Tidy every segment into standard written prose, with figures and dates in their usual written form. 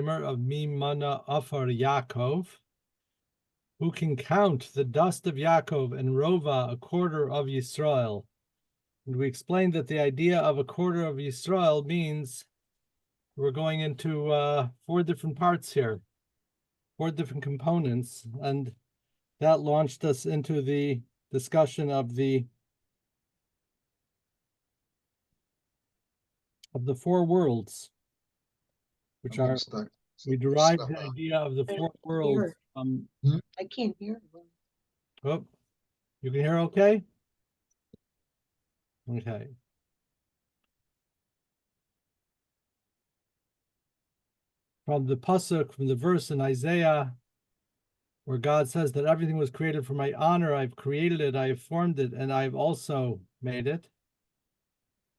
Maimer of Mimana Afar Yaakov. Who can count the dust of Yaakov and Rova, a quarter of Yisrael? And we explained that the idea of a quarter of Yisrael means we're going into 4 different parts here, 4 different components, and that launched us into the discussion of the 4 worlds, which are, we derived the idea of the 4 worlds from. I can't hear. Oh, you can hear okay? Okay. From the pasuk, from the verse in Isaiah, where God says that everything was created for my honor, I've created it, I have formed it, and I've also made it.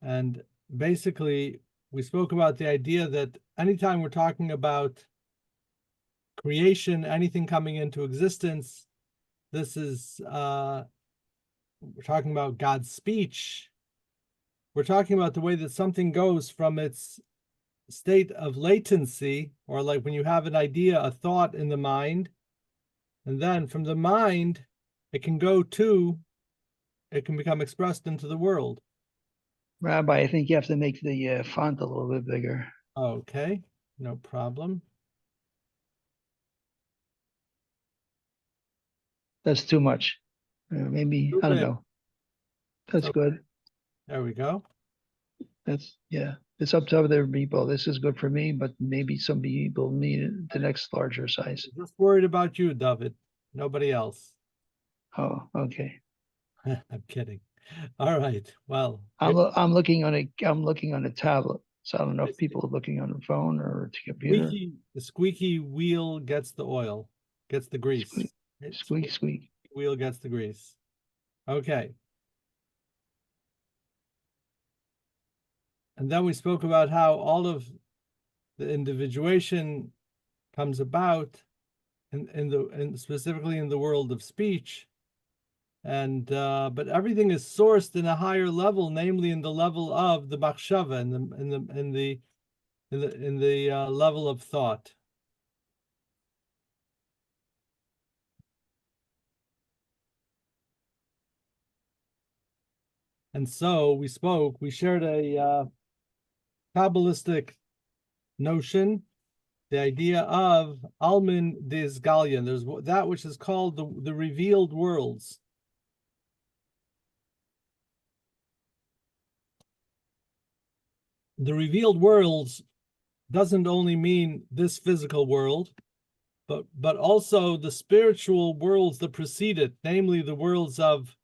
And basically, we spoke about the idea that anytime we're talking about creation, anything coming into existence, this is, we're talking about God's speech. We're talking about the way that something goes from its state of latency, or like when you have an idea, a thought in the mind, and then from the mind, it can become expressed into the world. Rabbi, I think you have to make the font a little bit bigger. Okay, no problem. That's too much. Maybe, I don't know. That's good. There we go. Yeah. It's up to other people. This is good for me, but maybe some people need the next larger size. Just worried about you, David. Nobody else. Oh, okay. I'm kidding. All right. Well, I'm looking on a tablet, so I don't know if people are looking on a phone or a computer. The squeaky wheel gets the oil, gets the grease. Squeak, squeak. Wheel gets the grease. Okay. And then we spoke about how all of the individuation comes about in specifically in the world of speech. And but everything is sourced in a higher level, namely in the level of the machshava, in the level of thought. And so we shared a Kabbalistic notion, the idea of Almin Dizgalion. There's that which is called the revealed worlds. The revealed worlds doesn't only mean this physical world, but also the spiritual worlds that precede it, namely the worlds of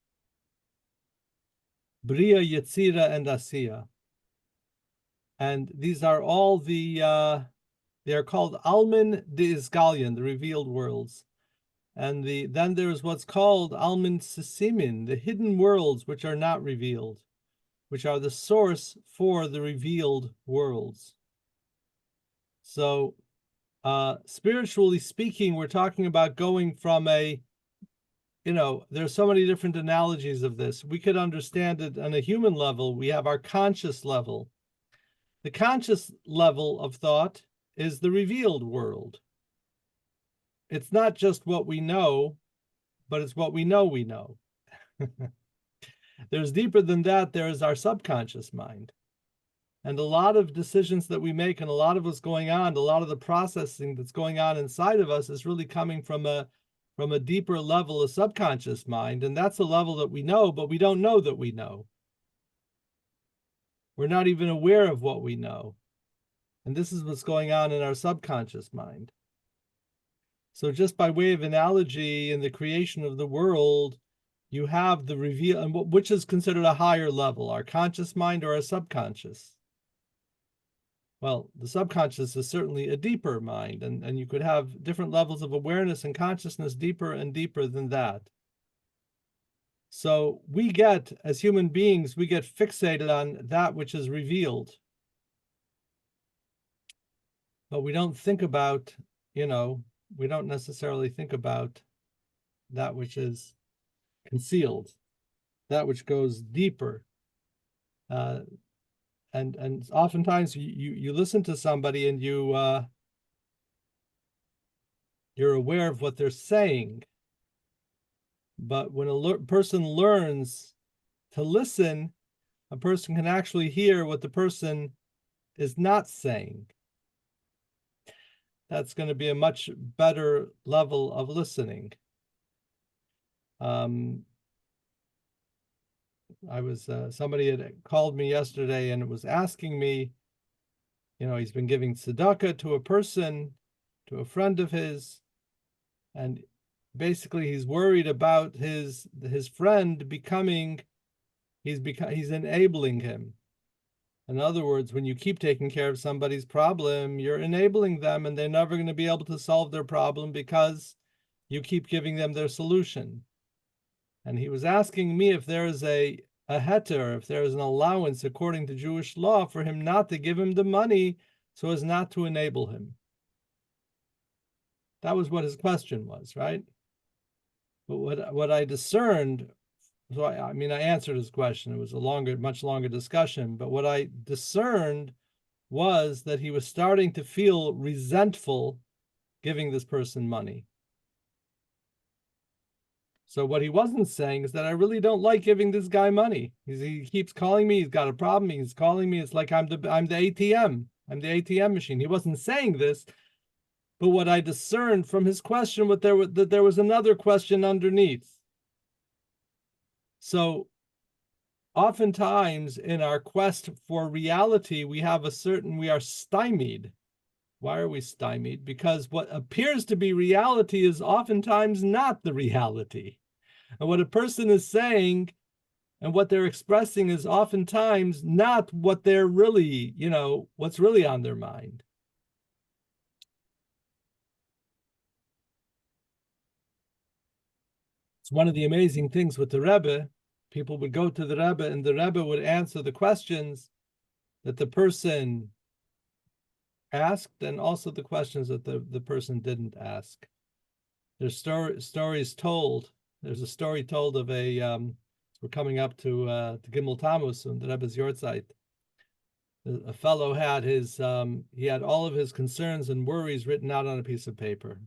Bria, Yetzira, and Asiya. And these are all they are called Almin Deizgalion, the revealed worlds. And then there's what's called Almin Sisimin, the hidden worlds which are not revealed, which are the source for the revealed worlds. So spiritually speaking, we're talking about going from there's so many different analogies of this. We could understand it on a human level. We have our conscious level. The conscious level of thought is the revealed world. It's not just what we know, but it's what we know we know. There's deeper than that. There is our subconscious mind. And a lot of decisions that we make and a lot of what's going on, a lot of the processing that's going on inside of us is really coming from a deeper level of subconscious mind. And that's a level that we know, but we don't know that we know. We're not even aware of what we know. And this is what's going on in our subconscious mind. So just by way of analogy, in the creation of the world, you have the reveal, and which is considered a higher level, our conscious mind or our subconscious? Well, the subconscious is certainly a deeper mind, and you could have different levels of awareness and consciousness deeper and deeper than that. So we get, as human beings, we get fixated on that which is revealed. But we don't think about, we don't necessarily think about that which is concealed, that which goes deeper. And oftentimes you listen to somebody and you You're aware of what they're saying. But when a person learns to listen, a person can actually hear what the person is not saying. That's going to be a much better level of listening. Somebody had called me yesterday and was asking me, he's been giving tzedakah to a person, to a friend of his, and basically he's worried about his friend he's enabling him. In other words, when you keep taking care of somebody's problem, you're enabling them, and they're never going to be able to solve their problem because you keep giving them their solution. And he was asking me if there is a heter, if there is an allowance according to Jewish law for him not to give him the money so as not to enable him. That was what his question was, right? But what I discerned, so I answered his question. It was a much longer discussion, but what I discerned was that he was starting to feel resentful giving this person money. So what he wasn't saying is that I really don't like giving this guy money. He keeps calling me. He's got a problem. He's calling me. It's like I'm the ATM. I'm the ATM machine. He wasn't saying this, but what I discerned from his question, that there was another question underneath. So oftentimes in our quest for reality, we are stymied. Why are we stymied? Because what appears to be reality is oftentimes not the reality. And what a person is saying and what they're expressing is oftentimes not what they're really, what's really on their mind. It's one of the amazing things with the Rebbe. People would go to the Rebbe and the Rebbe would answer the questions that the person asked and also the questions that the person didn't ask. There's stories told. There's a story told of we're coming up to Gimel Tammuz and the Rebbe's Yortzeit. A fellow had he had all of his concerns and worries written out on a piece of paper.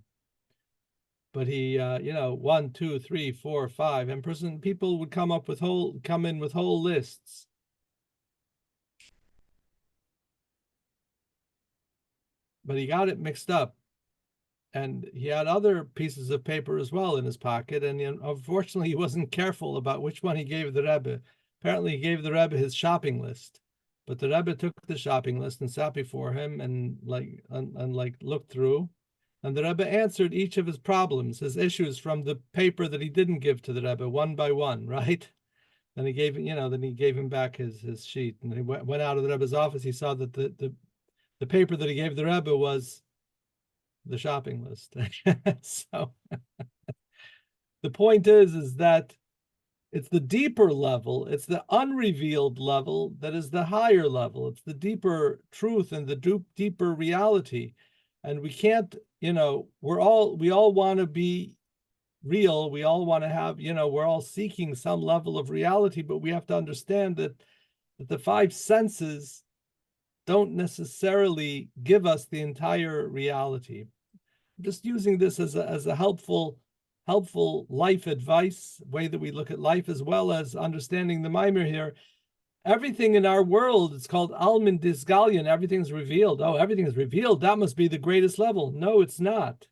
But he, 1, 2, 3, 4, 5, and people would come in with whole lists. But he got it mixed up. And he had other pieces of paper as well in his pocket. And unfortunately, he wasn't careful about which one he gave the Rebbe. Apparently, he gave the Rebbe his shopping list. But the Rebbe took the shopping list and sat before him and looked through. And the Rebbe answered each of his problems, his issues from the paper that he didn't give to the Rebbe, one by one, right? Then he gave him back his sheet. And he went out of the Rebbe's office. He saw that the paper that he gave the Rebbe was the shopping list. So the point is that it's the deeper level, it's the unrevealed level that is the higher level. It's the deeper truth and the deeper reality. And we can't, we all want to be real. We all want to have, we're all seeking some level of reality, but we have to understand that the five senses don't necessarily give us the entire reality. I'm just using this as a helpful life advice, way that we look at life, as well as understanding the mimer here. Everything in our world is called Almin Disgalion. Everything's revealed. Oh, everything is revealed. That must be the greatest level. No, it's not.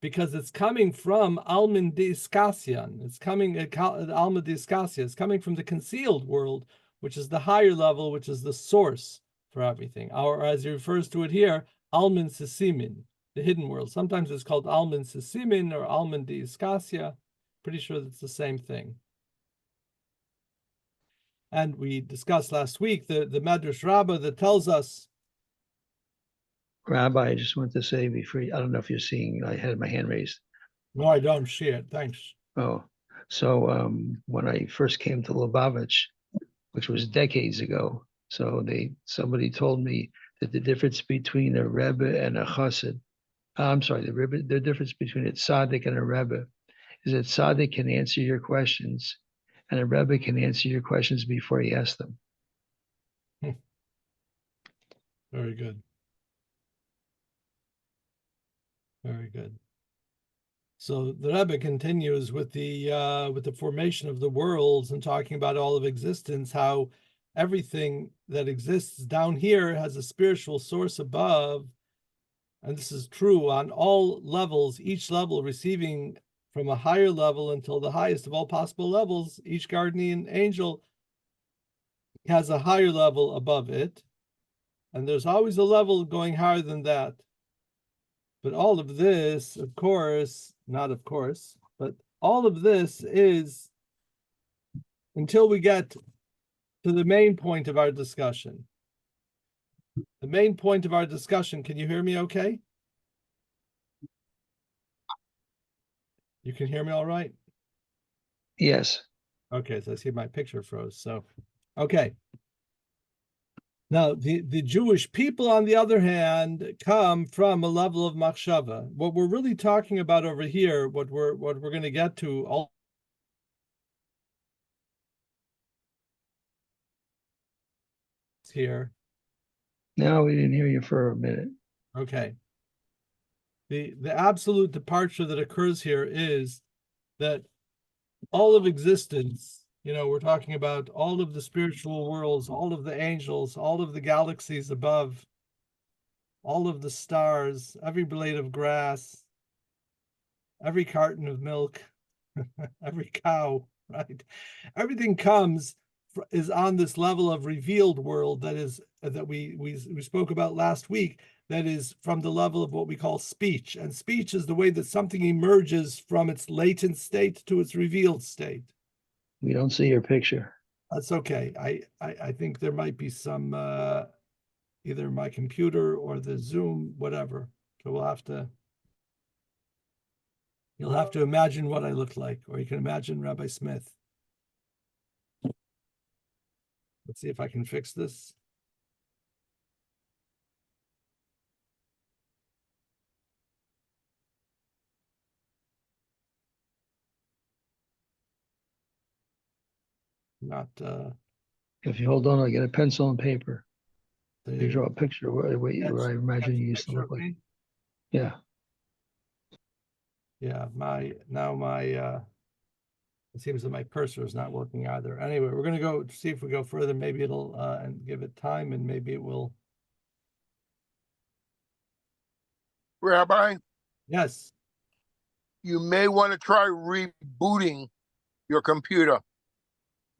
Because it's coming from Almin Discasian. It's coming Alma Discasia. It's coming from the concealed world, which is the higher level, which is the source for everything. Or as he refers to it here, Almin Sisimin, the hidden world. Sometimes it's called Almin Sisimin or Almin Discasia. Pretty sure that's the same thing. And we discussed last week the Medrash Rabbah that tells us. Rabbi, I just want to say before, I don't know if you're seeing, I had my hand raised. No, I don't see it. Thanks. Oh, so when I first came to Lubavitch, which was decades ago, so somebody told me that the difference between a Rebbe and a Chassid, the difference between a Tzaddik and a Rebbe is that Tzaddik can answer your questions and a Rebbe can answer your questions before he asks them. Very good. Very good. So the Rebbe continues with the formation of the worlds and talking about all of existence, how everything that exists down here has a spiritual source above. And this is true on all levels, each level receiving from a higher level until the highest of all possible levels. Each guardian angel has a higher level above it. And there's always a level going higher than that. But all of this, of course, not of course, but all of this is until we get to the main point of our discussion. The main point of our discussion, can you hear me okay? You can hear me all right? Yes. Okay, so I see my picture froze. So, okay. Now, the Jewish people, on the other hand, come from a level of machshava. What we're really talking about over here, what we're going to get to all here. Now we didn't hear you for a minute. Okay. The absolute departure that occurs here is that all of existence, we're talking about all of the spiritual worlds, all of the angels, all of the galaxies above, all of the stars, every blade of grass, every carton of milk, every cow, right? Everything is on this level of revealed world that we spoke about last week, that is from the level of what we call speech. And speech is the way that something emerges from its latent state to its revealed state. We don't see your picture. That's okay. I think there might be some either my computer or the Zoom, whatever. So you'll have to imagine what I look like, or you can imagine Rabbi Smith. Let's see if I can fix this. Not If you hold on, I'll get a pencil and paper. You draw a the picture where I imagine you used to look like. me. Yeah. Yeah, it seems that my cursor is not working either. Anyway, we're gonna go see if we go further. Maybe it'll and give it time, and maybe it will. Rabbi, Yes. you may want to try rebooting your computer.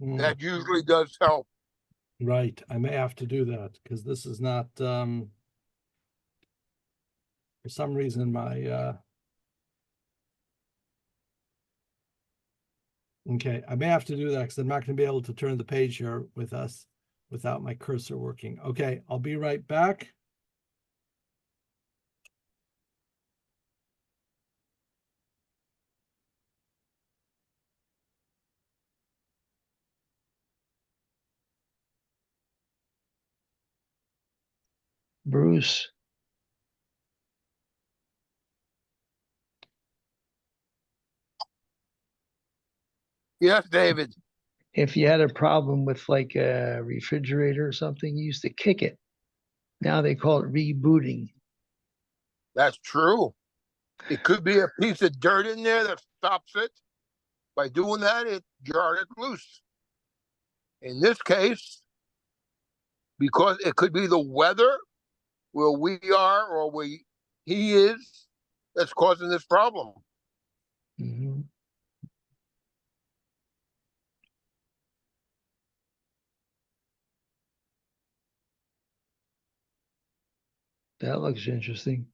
Mm, That usually does help. right. I may have to do that because this is not for some reason my okay, I may have to do that because I'm not going to be able to turn the page here with us without my cursor working. Okay, I'll be right back. Bruce, Yes, David. if you had a problem with like a refrigerator or something, you used to kick it. Now they call it rebooting. That's true. It could be a piece of dirt in there that stops it. By doing that, it jarred it loose. In this case, because it could be the weather where we are or where he is that's causing this problem. Mm-hmm. That looks interesting.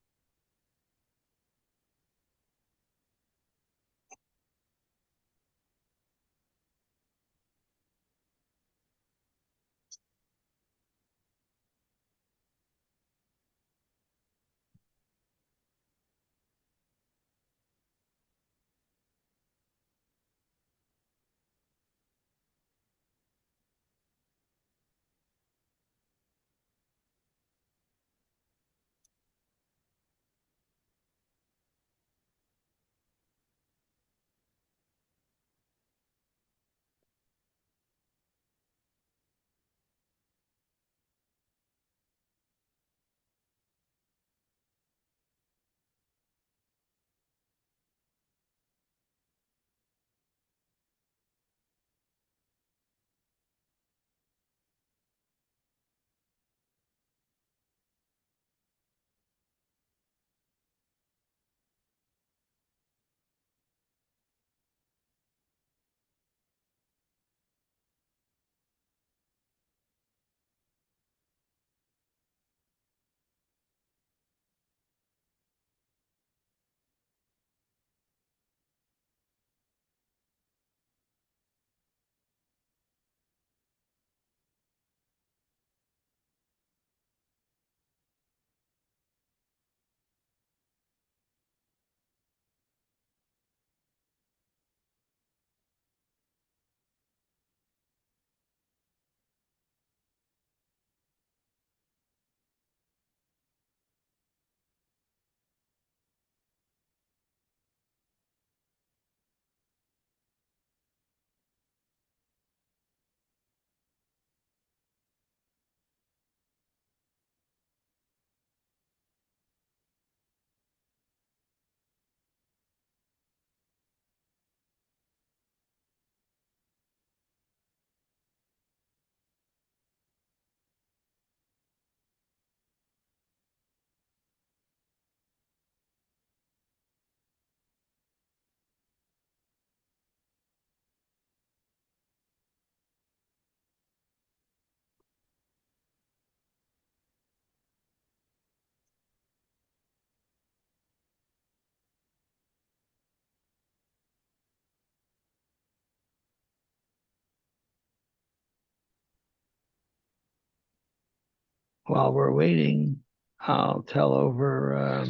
While we're waiting, I'll tell over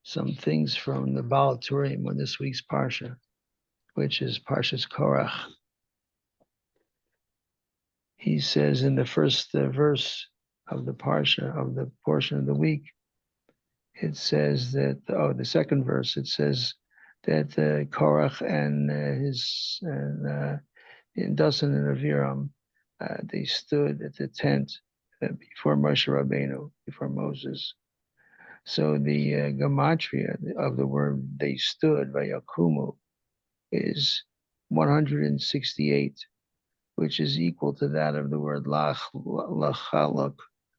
some things from the Baal Turim on this week's Parsha, which is Parsha's Korach. He says in the first verse of the Parsha, of the portion of the week, it says that, the second verse, it says that Korach and Dasan and Aviram, they stood at the tent before Moshe Rabbeinu, before Moses. So the gematria of the word they stood, Vayakumu, is 168, which is equal to that of the word lachalak,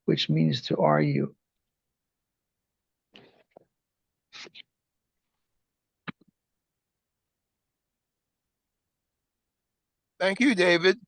which means to argue. Thank you, David.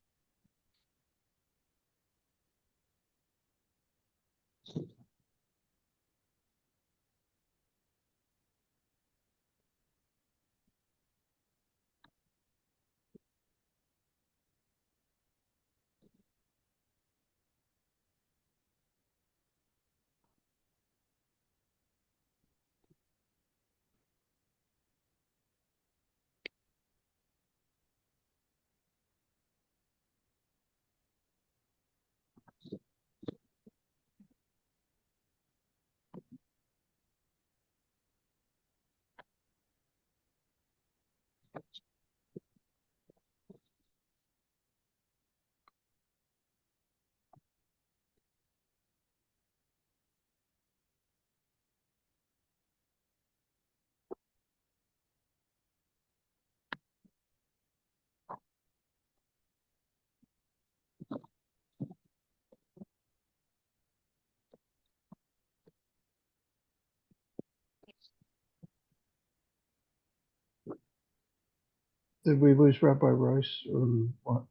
Did we lose Rabbi Rice or what?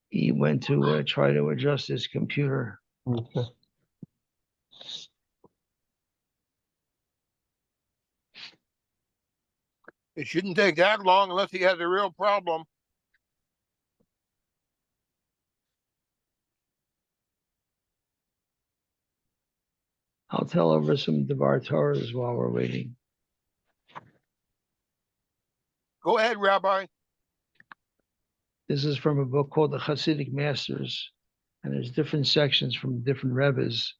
He went to try to adjust his computer. Okay. It shouldn't take that long unless he has a real problem. I'll tell over some Devar Torahs while we're waiting. Go ahead, Rabbi. This is from a book called the Chassidic Masters, and there's different sections from different Rebbes.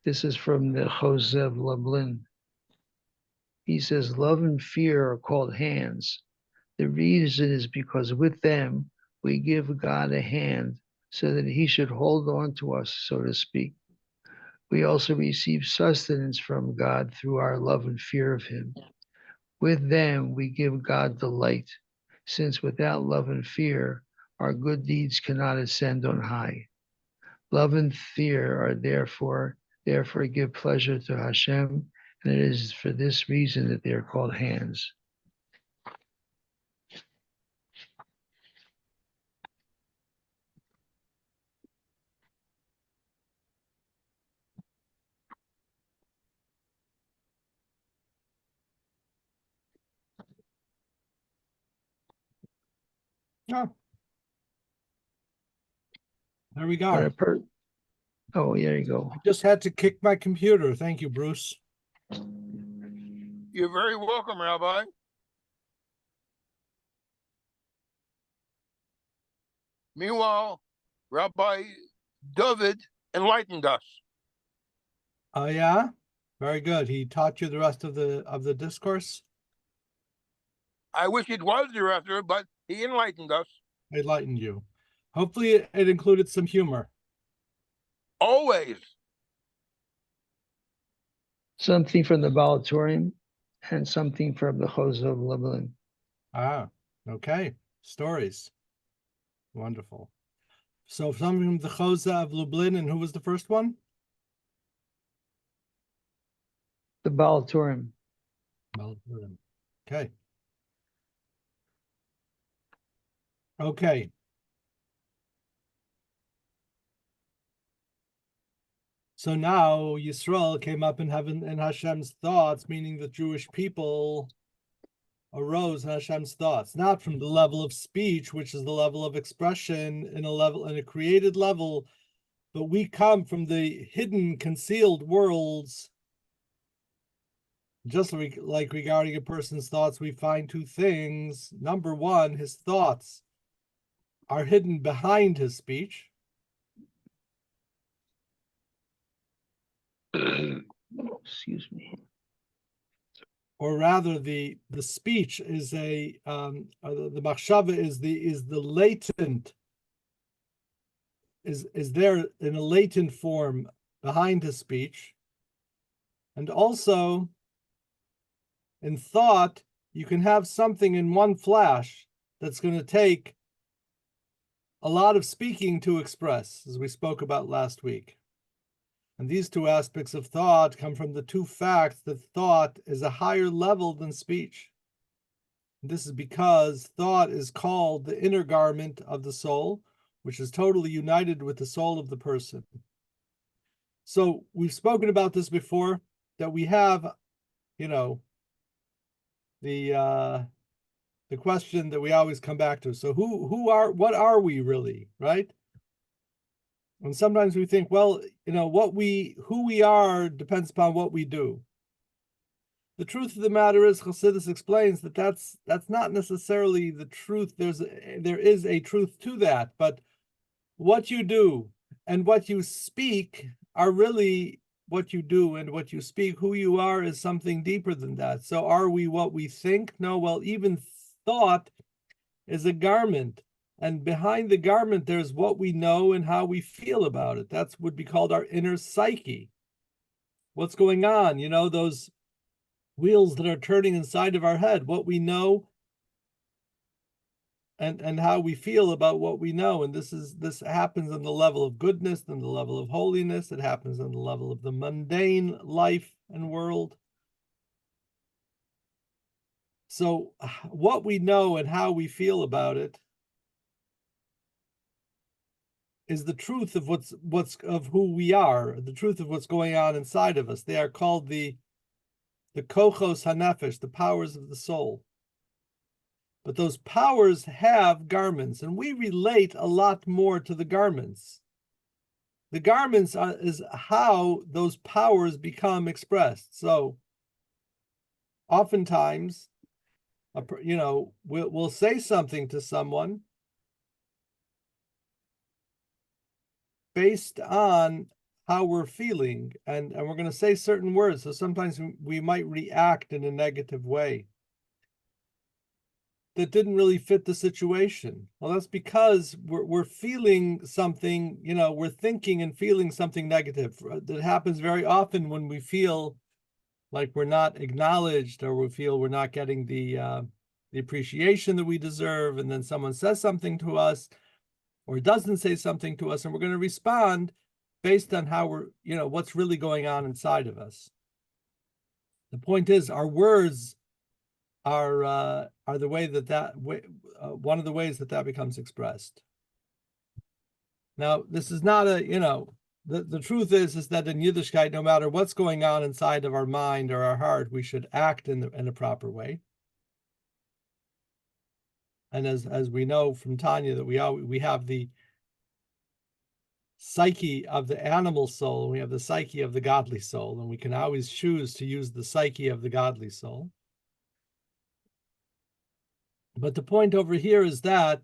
This is from the Chosev Lublin. He says, love and fear are called hands. The reason is because with them, we give God a hand so that he should hold on to us, so to speak. We also receive sustenance from God through our love and fear of him. With them, we give God delight, since without love and fear, our good deeds cannot ascend on high. Love and fear are therefore give pleasure to Hashem, and it is for this reason that they are called hands. Oh, there we go. Oh, there you go. I just had to kick my computer. Thank you, Bruce. You're very welcome, Rabbi. Meanwhile, Rabbi David enlightened us. Oh yeah, very good. He taught you the rest of the discourse. I wish it was the rest of it, but he enlightened us. Enlightened you. Hopefully, it included some humor. Always. Something from the Baal Turim and something from the Chosev Lublin. Ah, okay. Stories. Wonderful. So something from the Chosev of Lublin, and who was the first one? The Baal Turim. Okay. Okay. So now Yisrael came up in heaven in Hashem's thoughts, meaning the Jewish people arose in Hashem's thoughts, not from the level of speech, which is the level of expression in a created level, but we come from the hidden, concealed worlds. Just like regarding a person's thoughts, we find two things. Number one, his thoughts are hidden behind his speech. Excuse me. Or rather, the speech is the machshava is the latent, is there in a latent form behind his speech. And also, in thought, you can have something in one flash that's going to take a lot of speaking to express, as we spoke about last week. And these two aspects of thought come from the two facts that thought is a higher level than speech. And this is because thought is called the inner garment of the soul, which is totally united with the soul of the person. So we've spoken about this before, that we have, the question that we always come back to. So what are we really, right? And sometimes we think, well, who we are depends upon what we do. The truth of the matter is, Chassidus explains that that's not necessarily the truth. There is a truth to that, but what you do and what you speak are really what you do and what you speak. Who you are is something deeper than that. So are we what we think? No, well, even thought is a garment. And behind the garment, there's what we know and how we feel about it. That's would be called our inner psyche. What's going on? Those wheels that are turning inside of our head, what we know and how we feel about what we know. And this happens on the level of goodness, on the level of holiness. It happens on the level of the mundane life and world. So what we know and how we feel about it is the truth of what's of who we are, the truth of what's going on inside of us. They are called the kochos hanefesh, the powers of the soul. But those powers have garments, and we relate a lot more to the garments. The garments is how those powers become expressed. So oftentimes, we'll say something to someone based on how we're feeling, and we're going to say certain words. So sometimes we might react in a negative way that didn't really fit the situation. Well, that's because we're feeling something, we're thinking and feeling something negative. That happens very often when we feel like we're not acknowledged, or we feel we're not getting the appreciation that we deserve, and then someone says something to us or doesn't say something to us, and we're going to respond based on how we're, what's really going on inside of us. The point is, our words are the way one of the ways that becomes expressed. Now, this is not the truth is that in Yiddishkeit, no matter what's going on inside of our mind or our heart, we should act in a proper way. And as we know from Tanya, that we have the psyche of the animal soul, and we have the psyche of the godly soul, and we can always choose to use the psyche of the godly soul. But the point over here is that,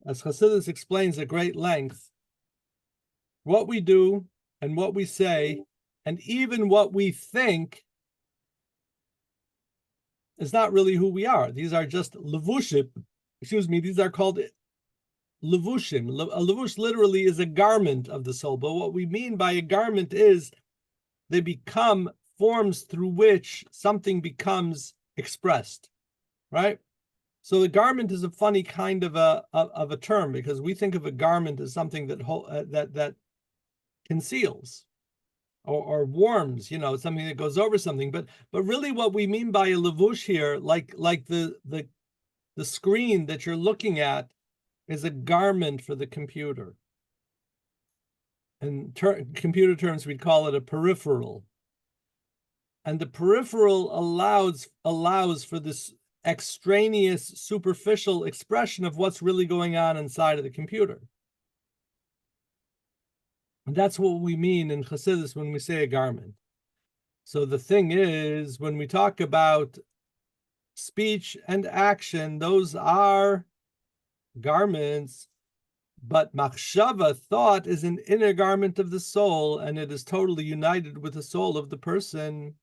as Chassidus explains at great length, what we do and what we say, and even what we think, is not really who we are. These are just levushim. These are called levushim. A levush literally is a garment of the soul. But what we mean by a garment is they become forms through which something becomes expressed, right? So the garment is a funny kind of a term, because we think of a garment as something that conceals or warms, something that goes over something. But really, what we mean by a levush here, like the screen that you're looking at, is a garment for the computer. In computer terms, we'd call it a peripheral. And the peripheral allows for this extraneous, superficial expression of what's really going on inside of the computer. And that's what we mean in Chassidus when we say a garment. So the thing is, when we talk about speech and action, those are garments, but machshava, thought, is an inner garment of the soul, and it is totally united with the soul of the person,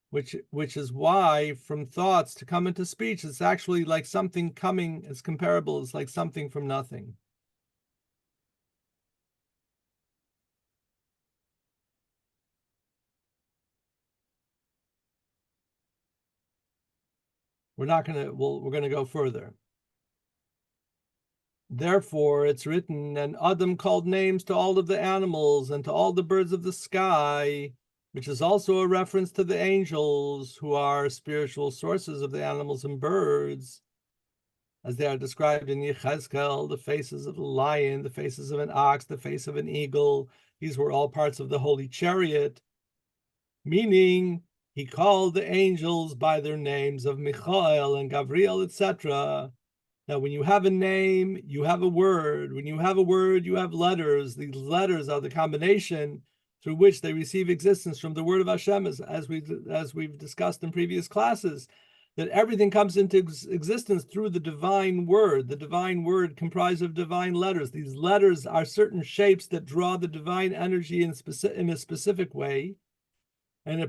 which is why from thoughts to come into speech, it's actually like something coming, it's comparable, it's like something from nothing. We're going to go further. Therefore, it's written, and Adam called names to all of the animals and to all the birds of the sky, which is also a reference to the angels, who are spiritual sources of the animals and birds, as they are described in Yechezkel, the faces of a lion, the faces of an ox, the face of an eagle. These were all parts of the holy chariot, meaning he called the angels by their names of Michael and Gabriel, etc. Now, when you have a name, you have a word. When you have a word, you have letters. These letters are the combination through which they receive existence from the word of Hashem, as we've discussed in previous classes, that everything comes into existence through the divine word. The divine word comprised of divine letters. These letters are certain shapes that draw the divine energy in a specific way, and a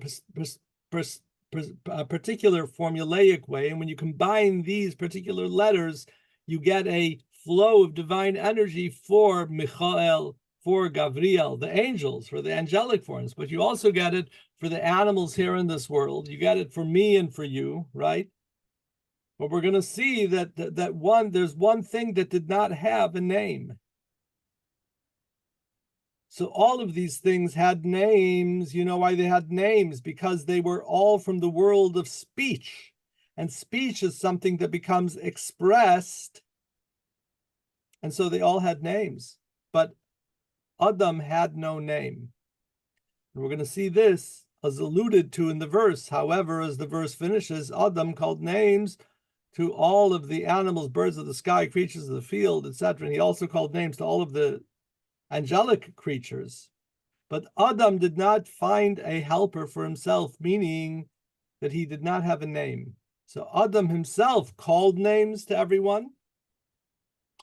particular formulaic way. And when you combine these particular letters, you get a flow of divine energy for Michael, for Gabriel, the angels, for the angelic forms. But you also get it for the animals here in this world. You get it for me and for you, right? But we're going to see that there's one thing that did not have a name. So all of these things had names. You know why they had names? Because they were all from the world of speech. And speech is something that becomes expressed. And so they all had names. But Adam had no name. And we're going to see this as alluded to in the verse. However, as the verse finishes, Adam called names to all of the animals, birds of the sky, creatures of the field, etc. And he also called names to all of the angelic creatures. But Adam did not find a helper for himself, meaning that he did not have a name. So Adam himself called names to everyone,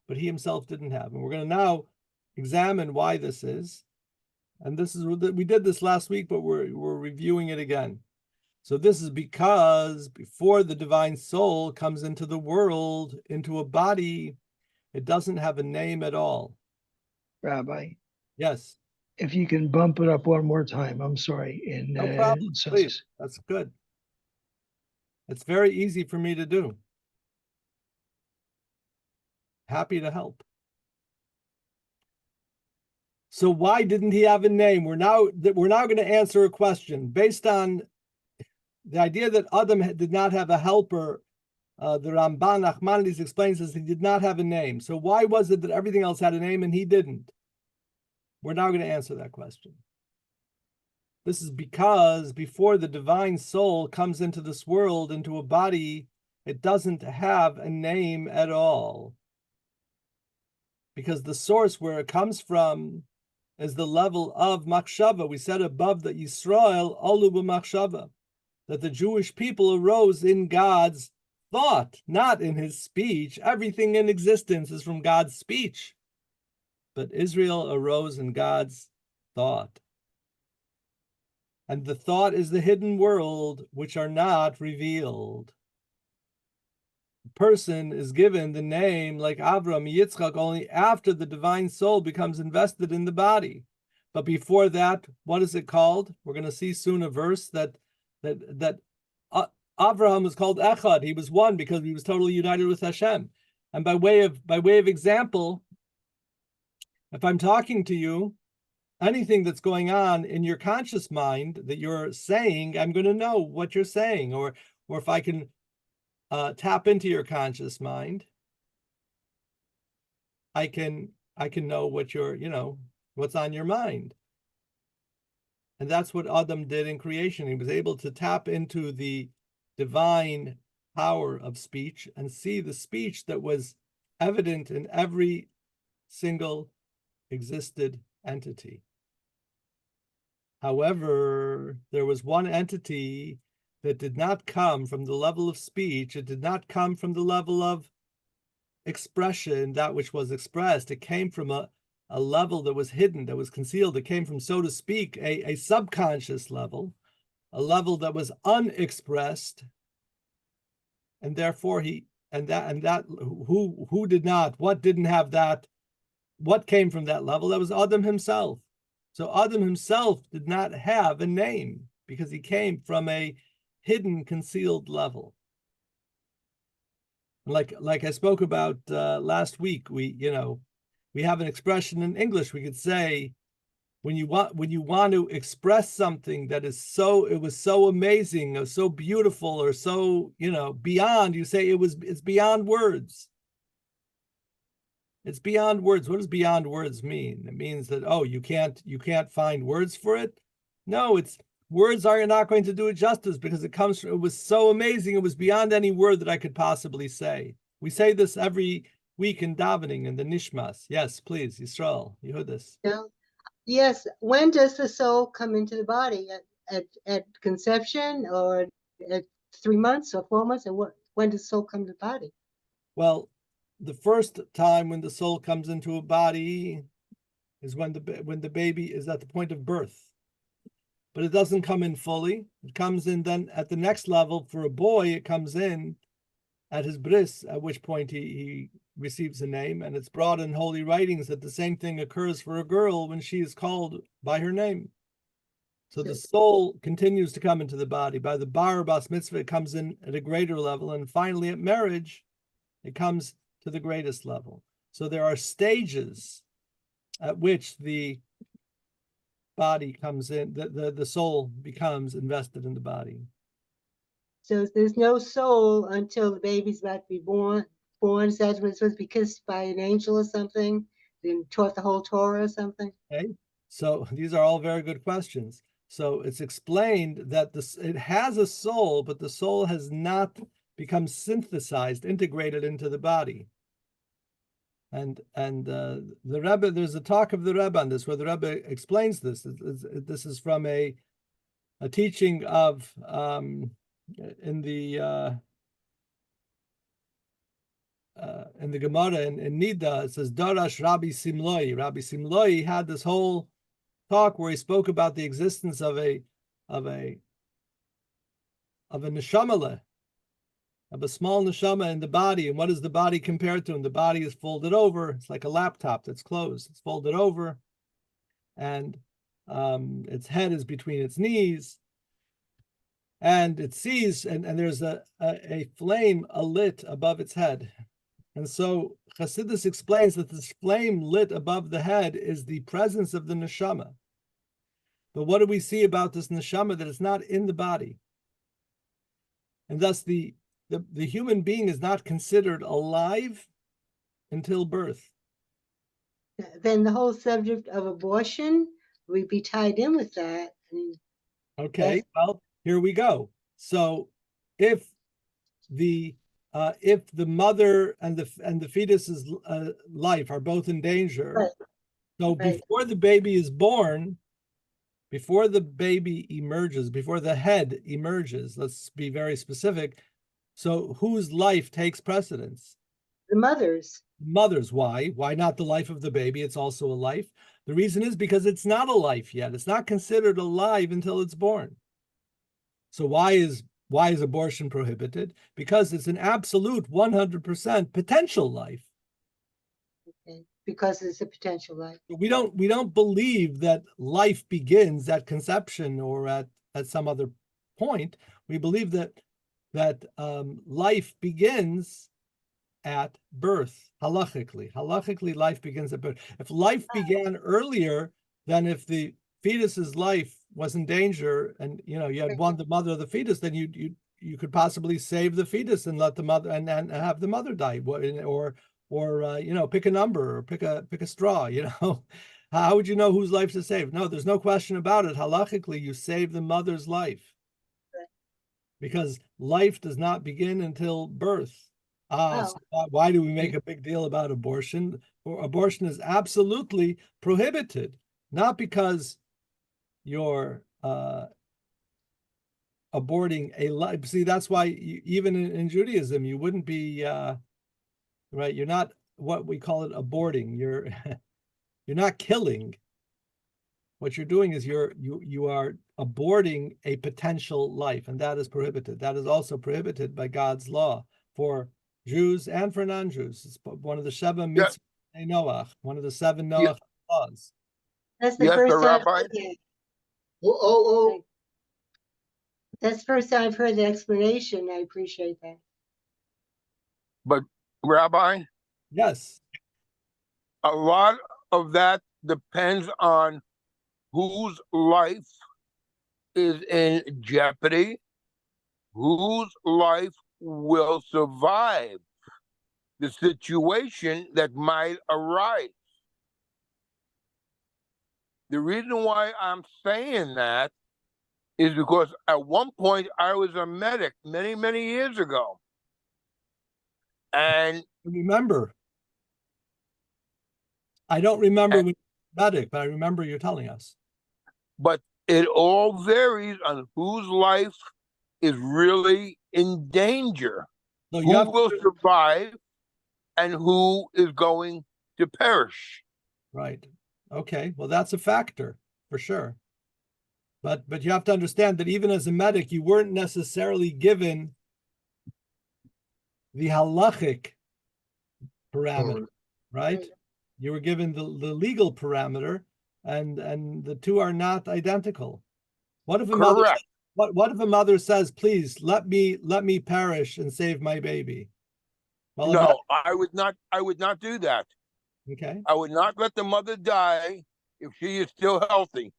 but he himself didn't have. And we're going to now examine why this is. And this is, we did this last week, but we're reviewing it again. So this is because before the divine soul comes into the world, into a body, it doesn't have a name at all. Rabbi, Yes. if you can bump it up one more time, I'm sorry. No problem, please. That's good. It's very easy for me to do. Happy to help. So why didn't he have a name? We're now going to answer a question based on the idea that Adam did not have a helper. The Ramban Nachmanides explains this: he did not have a name. So why was it that everything else had a name and he didn't? We're now going to answer that question. This is because before the divine soul comes into this world, into a body, it doesn't have a name at all. Because the source where it comes from is the level of machshava. We said above that Yisrael alu b'machshava, that the Jewish people arose in God's thought, not in his speech. Everything in existence is from God's speech. But Israel arose in God's thought. And the thought is the hidden world, which are not revealed. The person is given the name like Avram, Yitzchok, only after the divine soul becomes invested in the body. But before that, what is it called? We're going to see soon a verse that Avraham was called Echad. He was one because he was totally united with Hashem. And by way of example, if I'm talking to you, anything that's going on in your conscious mind that you're saying, I'm going to know what you're saying. Or if I can tap into your conscious mind, I can know what what's on your mind. And that's what Adam did in creation. He was able to tap into the divine power of speech and see the speech that was evident in every single existed entity. However, there was one entity that did not come from the level of speech. It did not come from the level of expression, that which was expressed. It came from a level that was hidden, that was concealed. It came from, so to speak, a subconscious level, a level that was unexpressed, and therefore who did not, what didn't have that, what came from that level? That was Adam himself. So Adam himself did not have a name because he came from a hidden, concealed level. Like I spoke about last week, we have an expression in English. We could say, when you want to express something that is it was so amazing or so beautiful or so beyond, you say it's beyond words. It's beyond words. What does beyond words mean? It means that, oh, you can't find words for it. No, words are not going to do it justice because it was so amazing. It was beyond any word that I could possibly say. We say this every week in davening in the Nishmas. Yes, please, Yisrael, you heard this. Yeah. Yes. When does the soul come into the body? At conception, or at 3 months or 4 months? Or when does the soul come to the body? Well, the first time when the soul comes into a body is when the baby is at the point of birth. But it doesn't come in fully. It comes in then at the next level. For a boy, it comes in at his bris, at which point he receives a name, and it's brought in holy writings that the same thing occurs for a girl when she is called by her name. So the soul continues to come into the body. By the bar bas mitzvah, it comes in at a greater level, and finally at marriage, it comes to the greatest level. So there are stages at which the body comes in, the soul becomes invested in the body. So there's no soul until the baby's about to be born. Is that when it's supposed to be kissed by an angel or something, then taught the whole Torah or something? Okay, so these are all very good questions. So it's explained that it has a soul, but the soul has not become synthesized, integrated into the body. And the Rebbe, there's a talk of the Rebbe on this, where the Rebbe explains this. This is from a teaching of in the Gemara in Nida. It says Darash Rabbi Simloi. Rabbi Simloi had this whole talk where he spoke about the existence of a neshamale, of a small neshama in the body. And what is the body compared to? And the body is folded over. It's like a laptop that's closed. It's folded over, and its head is between its knees, and it sees, and there's a flame lit above its head. And so Chassidus explains that this flame lit above the head is the presence of the neshama. But what do we see about this neshama? That it's not in the body. And thus the human being is not considered alive until birth. Then the whole subject of abortion would be tied in with that. Okay, well, here we go. So if the mother and the fetus's life are both in danger, right. So before the baby is born, before the baby emerges, before the head emerges, let's be very specific. So whose life takes precedence? The mother's. Mother's. Why? Why not the life of the baby? It's also a life. The reason is because it's not a life yet. It's not considered alive until it's born. So why is abortion prohibited? Because it's an absolute 100% potential life. Okay. Because it's a potential life. We don't believe that life begins at conception or at some other point. We believe that life begins at birth, halachically. Halachically, life begins at birth. If life began earlier, then if the fetus's life was in danger, and you had the mother of the fetus, then you could possibly save the fetus and let the mother and have the mother die, or pick a number or pick a straw. How would you know whose life to save? No, there's no question about it. Halachically, you save the mother's life, because life does not begin until birth. So why do we make a big deal about abortion? Abortion is absolutely prohibited, not because you're aborting a life. See, that's why even in Judaism, you wouldn't be right. You're not what we call it aborting. You're you're not killing. What you're doing is you are aborting a potential life, and that is prohibited. That is also prohibited by God's law for Jews and for non-Jews. It's one of the Sheva mitzvot Noach, one of the 7 Noach laws. That's the Yes, first the time. rabbi. That's the first time I've heard the explanation. I appreciate that. But Rabbi, Yes. a lot of that depends on whose life is in jeopardy, whose life will survive the situation that might arise. The reason why I'm saying that is because at one point I was a medic many, many years ago. And Remember, I don't remember when you were medic, but I remember you telling us. but it all varies on whose life is really in danger, So you who have will survive, and who is going to perish. right. Okay. Well, that's a factor for sure. But you have to understand that even as a medic, you weren't necessarily given the halachic parameter, right? You were given the legal parameter, and the two are not identical. What if a mother? Correct. What if a mother says, "Please let me perish and save my baby"? Well, No, I would not do that. okay, I would not let the mother die if she is still healthy.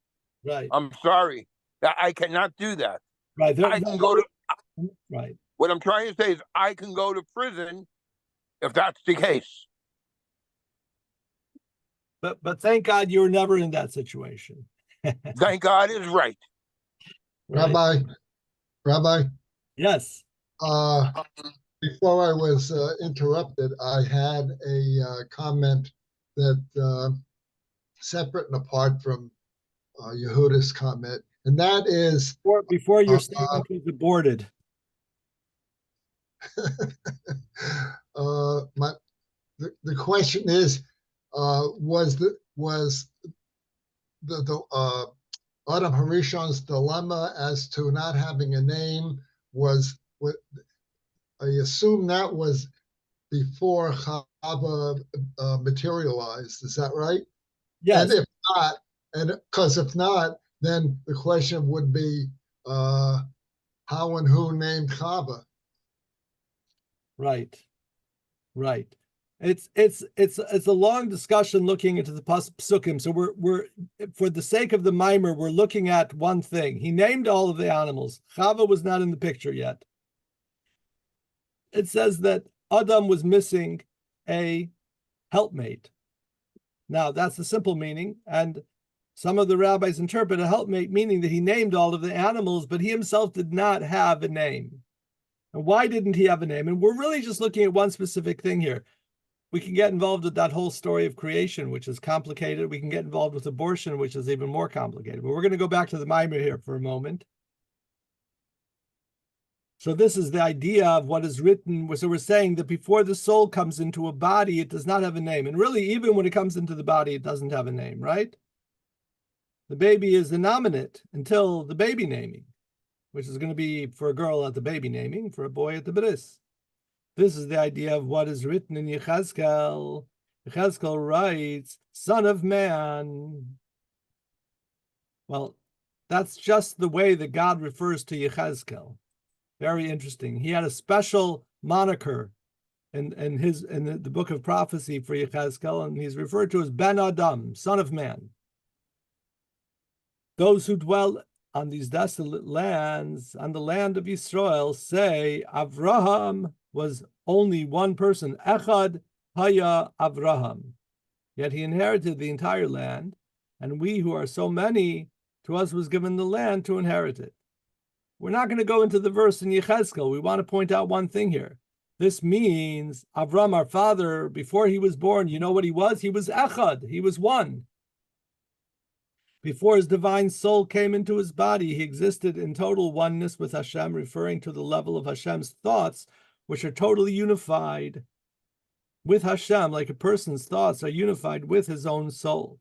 right, I'm sorry. I cannot do that. right. I can go to, right. what I'm trying to say is I can go to prison if that's the case. But thank God you were never in that situation. Thank God is right. Right. Rabbi, Yes. before I was interrupted, I had a comment that separate and apart from Yehuda's comment, and that is Before your statement was aborted. The question is, was the Adam Harishon's dilemma as to not having a name was what I assume that was before Chava materialized. Is that right? Yes. And if not, and because if not, then the question would be how and who named Chava. Right. Right. It's a long discussion looking into the psukim. So we're for the sake of the mimer, we're looking at one thing. He named all of the animals. Chava was not in the picture yet. It says that Adam was missing a helpmate. Now that's the simple meaning, and some of the rabbis interpret a helpmate meaning that he named all of the animals, but he himself did not have a name. And why didn't he have a name? And we're really just looking at one specific thing here. We can get involved with that whole story of creation, which is complicated. We can get involved with abortion, which is even more complicated. But we're going to go back to the mimer here for a moment. So this is the idea of what is written. So we're saying that before the soul comes into a body, it does not have a name. And really, even when it comes into the body, it doesn't have a name, right? The baby is the nominate until the baby naming, which is going to be for a girl at the baby naming, for a boy at the bris. This is the idea of what is written in Yechezkel. Yechezkel writes, "Son of man." Well, that's just the way that God refers to Yechezkel. Very interesting. He had a special moniker in the book of prophecy for Yechezkel, and he's referred to as Ben Adam, son of man. Those who dwell on these desolate lands, on the land of Yisrael, say Avraham was only one person. Echad Haya Avraham. Yet he inherited the entire land, and we who are so many, to us was given the land to inherit it. We're not going to go into the verse in Yechezkel. We want to point out one thing here. This means Avram, our father, before he was born, you know what he was? He was Echad. He was one. Before his divine soul came into his body, he existed in total oneness with Hashem, referring to the level of Hashem's thoughts, which are totally unified with Hashem, like a person's thoughts are unified with his own soul.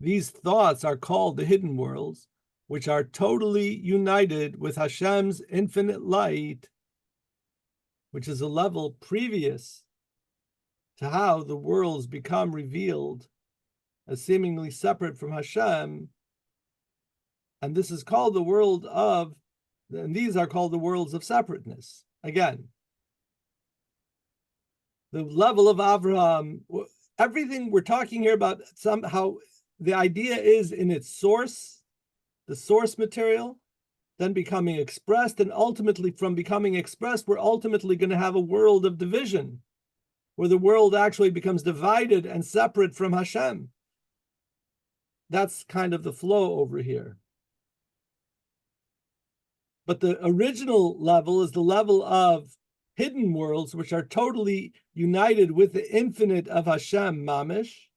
These thoughts are called the hidden worlds, which are totally united with Hashem's infinite light, which is a level previous to how the worlds become revealed as seemingly separate from Hashem. And this is called the world of, and these are called the worlds of separateness. Again, the level of Avraham, everything we're talking here about, somehow the idea is in its source, the source material, then becoming expressed, and ultimately from becoming expressed, we're ultimately going to have a world of division, where the world actually becomes divided and separate from Hashem. That's kind of the flow over here. But the original level is the level of hidden worlds, which are totally united with the infinite of Hashem, Mamish,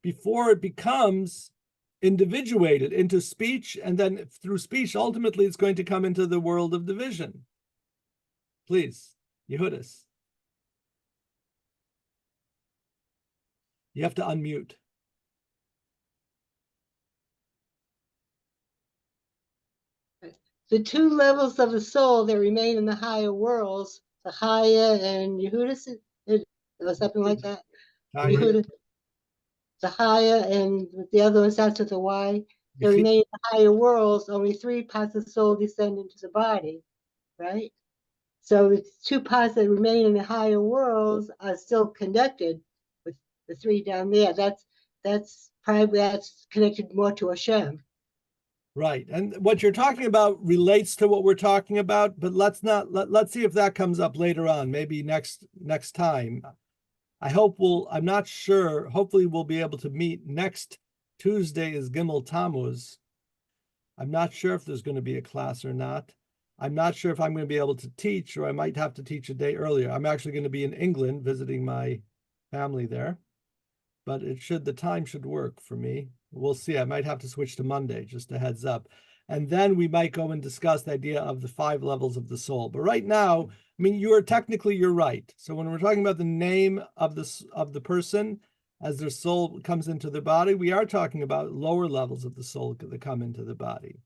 before it becomes individuated into speech, and then through speech, ultimately it's going to come into the world of division. Please, Yehudis. You have to unmute. The two levels of the soul that remain in the higher worlds, the higher and Yehudis, or something like that. Yehuda, the higher, and the other one starts with a Y. That remain in the higher worlds, only 3 parts of the soul descend into the body, right? So the 2 parts that remain in the higher worlds are still connected with the 3 down there. That's connected more to Hashem. Right, and what you're talking about relates to what we're talking about, but let's see if that comes up later on, maybe next time. I'm not sure, hopefully we'll be able to meet next Tuesday is Gimel Tammuz. I'm not sure if there's going to be a class or not. I'm not sure if I'm going to be able to teach, or I might have to teach a day earlier. I'm actually going to be in England visiting my family there, but the time should work for me. We'll see. I might have to switch to Monday, just a heads up. And then we might go and discuss the idea of the 5 levels of the soul. But right now, I mean, you're right. So when we're talking about the name of the person as their soul comes into the body, we are talking about lower levels of the soul that come into the body.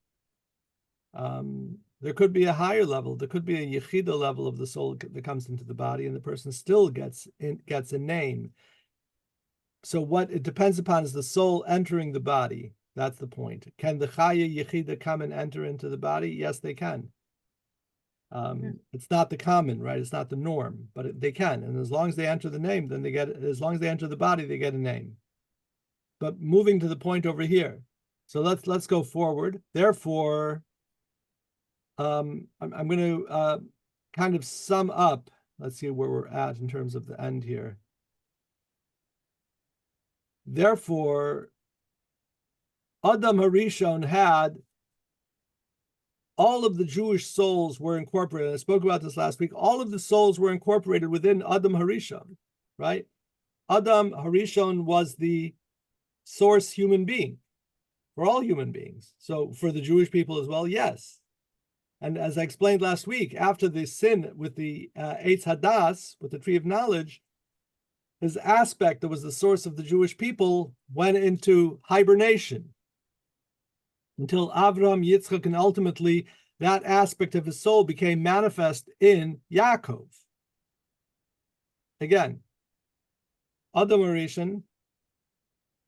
There could be a higher level. There could be a yechida level of the soul that comes into the body, and the person still gets a name. So what it depends upon is the soul entering the body. That's the point. Can the chaya yechida come and enter into the body? Yes, they can. It's not the common, right? It's not the norm, but they can. And as long as they enter the name, then as long as they enter the body, they get a name. But moving to the point over here. So let's go forward. Therefore, I'm going to kind of sum up. Let's see where we're at in terms of the end here. Therefore, Adam Harishon had all of the Jewish souls were incorporated. I spoke about this last week. All of the souls were incorporated within Adam Harishon, right? Adam Harishon was the source human being for all human beings. So for the Jewish people as well, yes. And as I explained last week, after the sin with the Eitz Hadas, with the tree of knowledge, his aspect that was the source of the Jewish people went into hibernation until Avram, Yitzchok, and ultimately that aspect of his soul became manifest in Yaakov. Again, Adam Harishon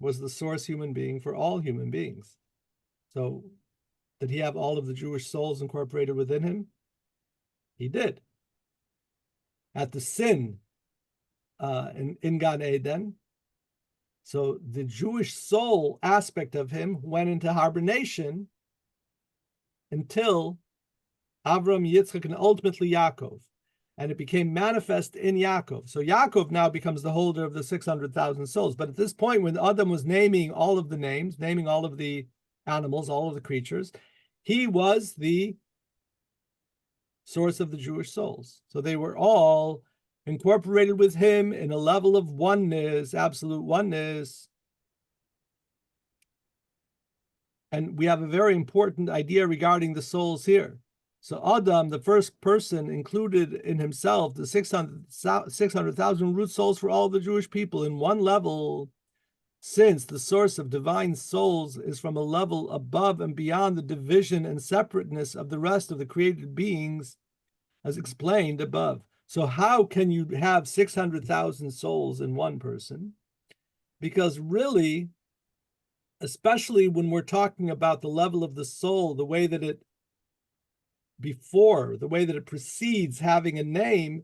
was the source human being for all human beings. So did he have all of the Jewish souls incorporated within him? He did. At the sin in Gan Eden, so the Jewish soul aspect of him went into hibernation until Avram, Yitzchak, and ultimately Yaakov. And it became manifest in Yaakov. So Yaakov now becomes the holder of the 600,000 souls. But at this point, when Adam was naming all of the names, naming all of the animals, all of the creatures, he was the source of the Jewish souls. So they were all incorporated with him in a level of oneness, absolute oneness. And we have a very important idea regarding the souls here. So Adam, the first person, included in himself the 600,000 root souls for all the Jewish people in one level, since the source of divine souls is from a level above and beyond the division and separateness of the rest of the created beings, as explained above. So how can you have 600,000 souls in one person? Because really, especially when we're talking about the level of the soul, the way that it precedes having a name,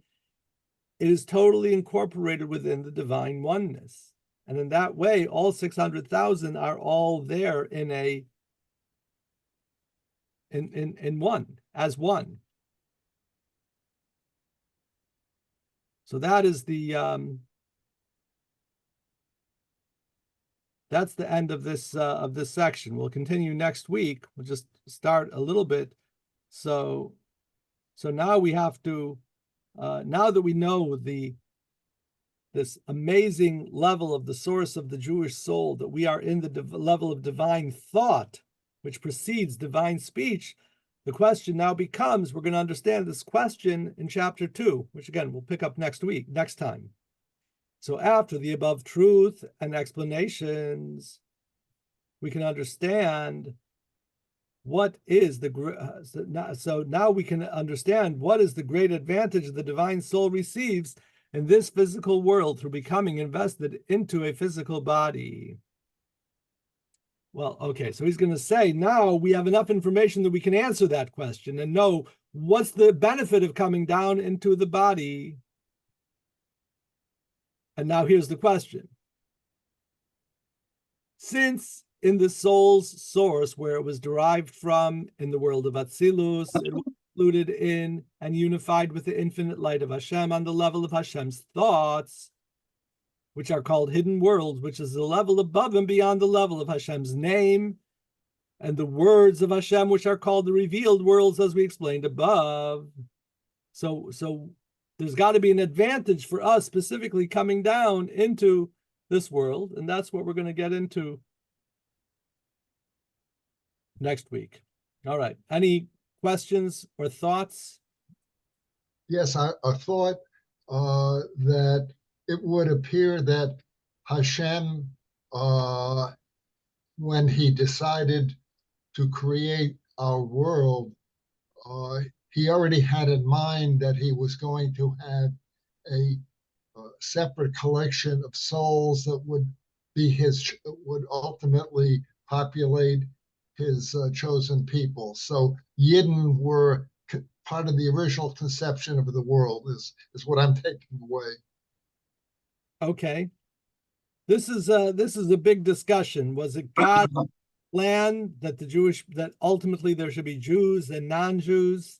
it is totally incorporated within the divine oneness. And in that way, all 600,000 are all there in one, as one. So that is that's the end of this section. We'll continue next week. We'll just start a little bit. So now we have to, now that we know this amazing level of the source of the Jewish soul, that we are in the level of divine thought, which precedes divine speech, the question now becomes, we're going to understand this question in chapter 2, which again, we'll pick up next time. So after the above truth and explanations, we can understand what is so now we can understand what is the great advantage the divine soul receives in this physical world through becoming invested into a physical body. Well, okay, so he's going to say now we have enough information that we can answer that question and know what's the benefit of coming down into the body. And now here's the question. Since in the soul's source, where it was derived from in the world of Atzilus, it was included in and unified with the infinite light of Hashem on the level of Hashem's thoughts, which are called hidden worlds, which is the level above and beyond the level of Hashem's name, and the words of Hashem, which are called the revealed worlds, as we explained above. So there's got to be an advantage for us specifically coming down into this world, and that's what we're going to get into next week. All right. Any questions or thoughts? Yes, I thought that it would appear that Hashem, when he decided to create our world, he already had in mind that he was going to have a separate collection of souls that would ultimately populate his chosen people. So Yidden were part of the original conception of the world, is what I'm taking away. Okay. This is a big discussion. Was it God's plan that ultimately there should be Jews and non-Jews,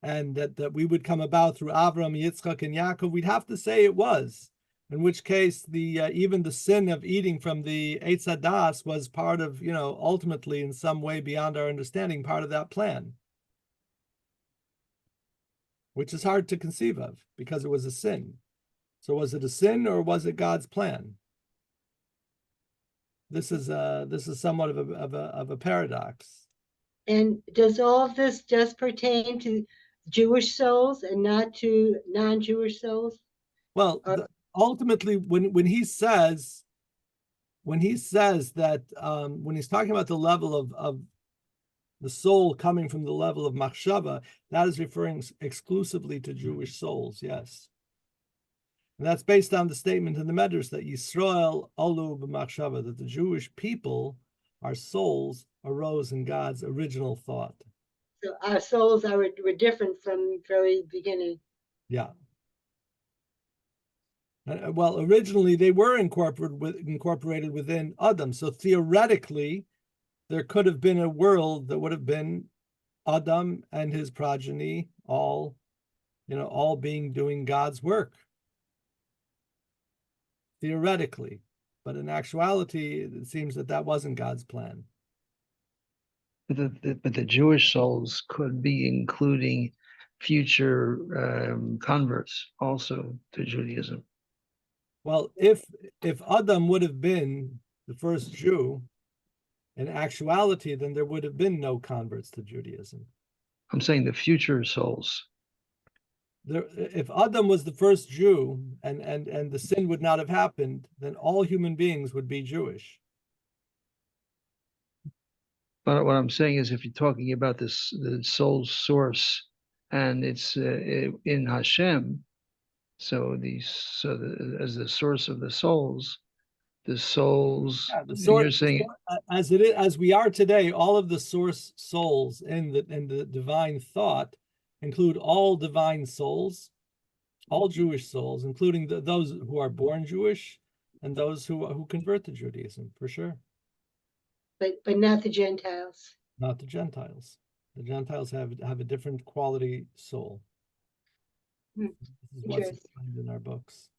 and that we would come about through Avram, Yitzchok, and Yaakov? We'd have to say it was. In which case, even the sin of eating from the Eitz Hadas was part of, ultimately in some way beyond our understanding, part of that plan, which is hard to conceive of because it was a sin. So was it a sin or was it God's plan? This is somewhat of a paradox. And does all of this just pertain to Jewish souls and not to non-Jewish souls? Well, ultimately, when he says that when he's talking about the level of the soul coming from the level of machshava, that is referring exclusively to Jewish souls. Yes. And that's based on the statement in the Medrash that Yisrael alu b'machshava, that the Jewish people, our souls, arose in God's original thought. So our souls were different from the very beginning. Yeah. Well, originally they were incorporated within Adam. So theoretically, there could have been a world that would have been Adam and his progeny, all doing God's work. Theoretically, but in actuality, it seems that wasn't God's plan. But the Jewish souls could be including future converts also to Judaism. Well, if Adam would have been the first Jew, in actuality, then there would have been no converts to Judaism. I'm saying the future souls. If Adam was the first Jew and the sin would not have happened, then all human beings would be Jewish. But what I'm saying is, if you're talking about this, the soul's source, and it's in Hashem, as the source of the souls, Yeah, you're saying as it is, as we are today, all of the source souls in the divine thought include all divine souls, all Jewish souls, including those who are born Jewish and those who convert to Judaism, for sure. But not the Gentiles. Not the Gentiles. The Gentiles have a different quality soul. This is what's explained in our books.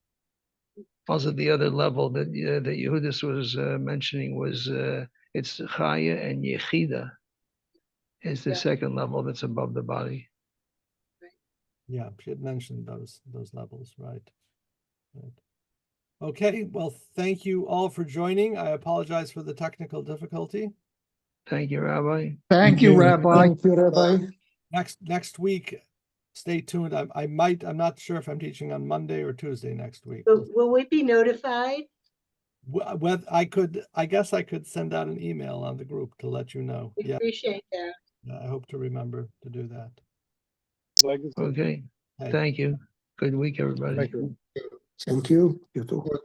also the other level that that Yehudis was mentioning was it's Chaya and Yechida is the second level that's above the body. Yeah, she had mentioned those levels, right? Okay, well, thank you all for joining. I apologize for the technical difficulty. Thank you, Rabbi. Thank you, Rabbi. Thank you, Rabbi. Next week, stay tuned. I'm not sure if I'm teaching on Monday or Tuesday next week. Will we be notified? I guess I could send out an email on the group to let you know. We Yeah, appreciate that. I hope to remember to do that. Okay. Hey. Thank you. Good week, everybody. Thank you. You too. Good,